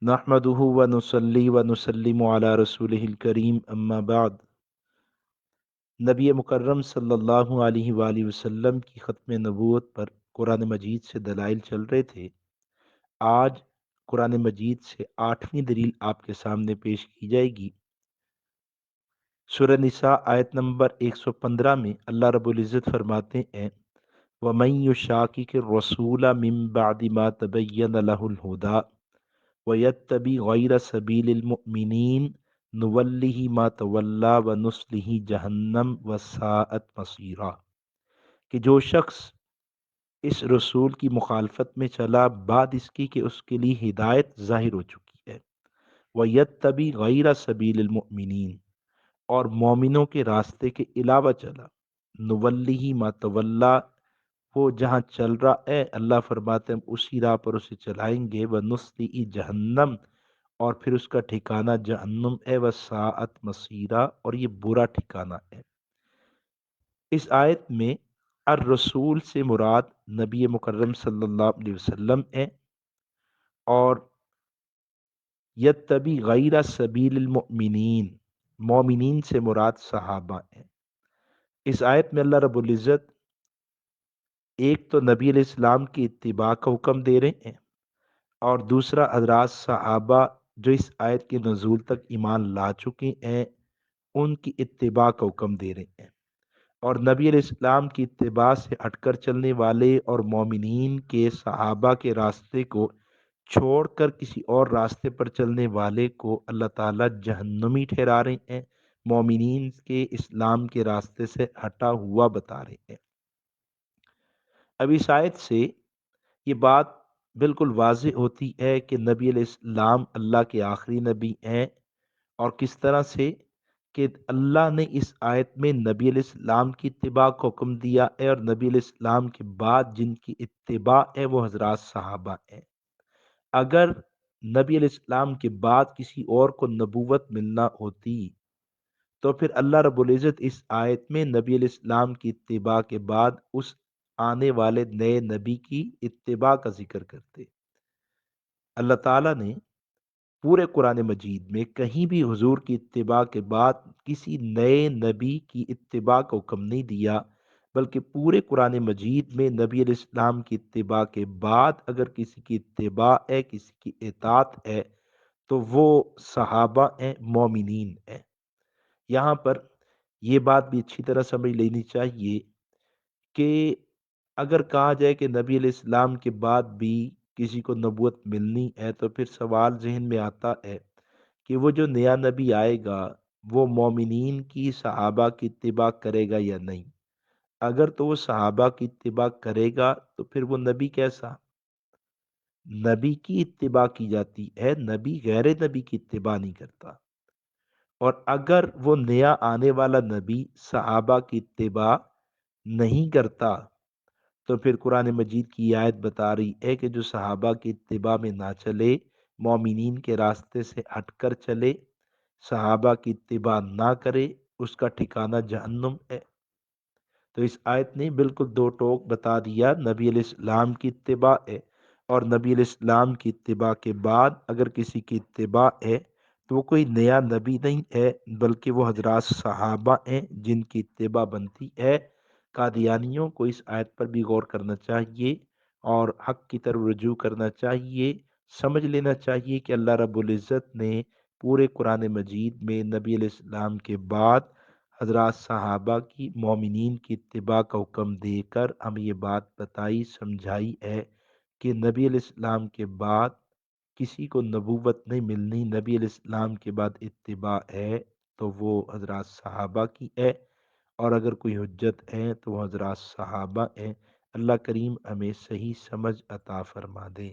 नहमदुहु व नुसल्ली व नुसल्लिमु अला रसूलिहिल करीम अम्मा बाद। नबी मुकर्रम सल्लल्लाहु अलैहि वसल्लम की ख़त्म नबूवत पर कुरान मजीद से दलाइल चल रहे थे। आज कुरान मजीद से 8वीं दलील आपके सामने पेश की जाएगी। सूरह निसा आयत नंबर 115 में अल्लाह रब्बुल इज़्ज़त फरमाते हैं, वमन युशाकिकिर रसूला मिन बअदि मा तबय्यन लहुल हुदा वयत्तबि गैर सबीलिल मुमिनीन नुवल्लिहि मा तवल्ला व नुस्लिहि जहन्नम वसाअत मसीरा। कि जो शख्स इस रसूल की मुखालफत में चला बाद इसकी कि उसके लिए हिदायत जाहिर हो चुकी है, वयत्तबि गैर सबीलिल मुमिनीन, और मोमिनों के रास्ते के अलावा चला, नुवल्लिहि मा तवल्ला, वो जहाँ चल रहा है अल्लाह फरमाते हैं हम उसी राह पर उसे चलाएंगे, व नुस्लिही जहन्नम, और फिर उसका ठिकाना जहन्नुम है, व साअत मसीरा, और ये बुरा ठिकाना है। इस आयत में अर रसूल से मुराद नबी मुकर्रम सल्लल्लाहु अलैहि वसल्लम है, और यत्तबी गैर सबीलिल मुमिनीन, मोमिनीन से मुराद सहाबा है। इस आयत में अल्लाह रब्बुल इज़्ज़त एक तो नबी अलैहिस्सलाम की इत्तिबा का हुक्म दे रहे हैं, और दूसरा हज़रात सहाबा जो इस आयत के नज़ूल तक ईमान ला चुके हैं उनकी इत्तिबा का हुक्म दे रहे हैं। और नबी अलैहिस्सलाम की इत्तिबा से हटकर चलने वाले और मोमिनीन के सहाबा के रास्ते को छोड़कर किसी और रास्ते पर चलने वाले को अल्लाह ताला जहन्नमी ठहरा रहे हैं, मोमिनीन के इस्लाम के रास्ते से हटा हुआ बता रहे हैं। अब इस आयत से ये बात बिल्कुल वाज़ेह होती है कि नबी अलैहिस्सलाम अल्लाह के आखिरी नबी हैं, और किस तरह से कि अल्लाह ने इस आयत में नबी अलैहिस्सलाम की इत्तिबा को हुक्म दिया है, और नबी अलैहिस्सलाम के बाद जिनकी इत्तिबा है वो हज़रात सहाबा हैं। अगर नबी अलैहिस्सलाम के बाद किसी और को नबूवत मिलना होती तो फिर अल्लाह रब्बुल इज़्ज़त इस आयत में नबी अलैहिस्सलाम की इत्तिबा के बाद उस आने वाले नए नबी की इत्तिबा का जिक्र करते। अल्लाह ताला ने पूरे कुरान मजीद में कहीं भी हुजूर की इत्तिबा के बाद किसी नए नबी की इत्तिबा का हुक्म नहीं दिया, बल्कि पूरे कुरान मजीद में नबी अलैहिस्सलाम की इत्तिबा के बाद अगर किसी की इत्तिबा है, किसी की इताअत है, तो वो सहाबा हैं, मोमिनीन हैं। यहाँ पर ये बात भी अच्छी तरह समझ लेनी चाहिए कि अगर कहा जाए कि नबी अलैहिस्सलाम के बाद भी किसी को नबूवत मिलनी है, तो फिर सवाल जहन में आता है कि वो जो नया नबी आएगा वो मोमिनीन की सहाबा की इत्तिबा करेगा या नहीं। अगर तो वो सहाबा की इत्तिबा करेगा तो फिर वो नबी कैसा, नबी की इत्तिबा की जाती है, नबी गैर नबी की इत्तिबा नहीं करता। और अगर वो नया आने वाला नबी सहाबा की इत्तिबा नहीं करता तो फिर कुरान मजीद की आयत बता रही है कि जो सहाबा की इत्तिबा में ना चले, मोमिनीन के रास्ते से हटकर चले, सहाबा की इत्तिबा ना करे, उसका ठिकाना जहन्नुम है। तो इस आयत ने बिल्कुल दो टोक बता दिया, नबी अलैहिस्सलाम की इत्तिबा है, और नबी अलैहिस्सलाम की इत्तिबा के बाद अगर किसी की इत्तिबा है तो वो कोई नया नबी नहीं है, बल्कि वो हजरात सहाबा हैं जिनकी इत्तिबा बनती है। कादियानियों को इस आयत पर भी गौर करना चाहिए और हक की तरफ रुजू करना चाहिए। समझ लेना चाहिए कि अल्लाह रब्बुल इज़्ज़त ने पूरे कुरान मजीद में नबी अलैहिस्सलाम के बाद हज़रात सहाबा की, मोमिनीन की इत्तिबा का हुक्म देकर हमें ये बात बताई समझाई है कि नबी अलैहिस्सलाम के बाद किसी को नबूवत नहीं मिलनी, नबी अलैहिस्सलाम के बाद इत्तिबा है तो वो हज़रात सहाबा की है, और अगर कोई हुज्जत है तो वो हज़रात सहाबा हैं। अल्लाह करीम हमें सही समझ अता फरमा दे।